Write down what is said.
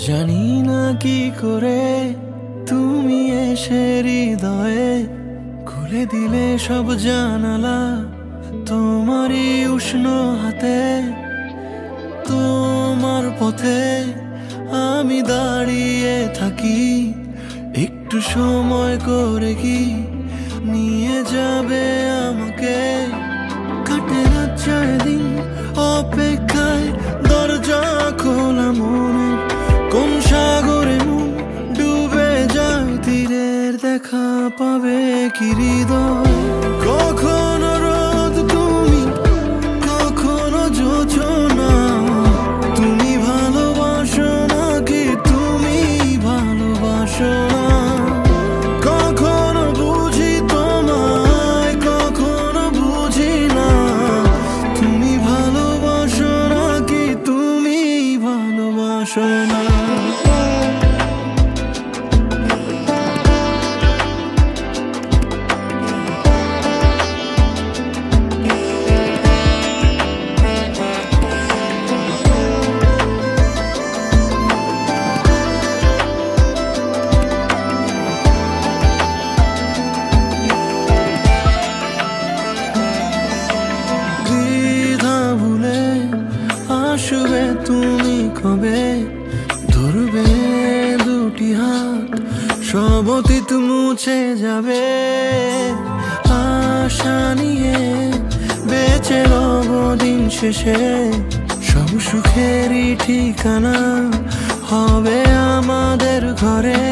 জানি না কি করে তুমি এসে হৃদয়ে খুলে দিলে সব জানালা, তোমারই উষ্ণ হাতে। তোমার পথে আমি দাঁড়িয়ে থাকি, একটু সময় করে কি নিয়ে যাবে আমাকে। কাটে না চায় দিন অপেক্ষায়, দরজা খোলা মনে, কোন সাগরে মন ডুবে যায়, তীরের দেখা পাবে কি হৃদয়। কখনো রোদ তুমি, কখনো জোছনা, তুমি ভালোবাসো নাকি তুমি ভালোবাসো না। কখনো বুঝি তোমায়, কখনো বুঝি না, তুমি ভালোবাসো নাকি তুমি ভালোবাসো না। আসবে তুমি কবে, ধরবে দুটি হাত, সব অতীত মুছে যাবে। আশা নিয়ে বেঁচে রব দিন শেষে, সব সুখেরই ঠিকানা হবে আমাদের ঘরে।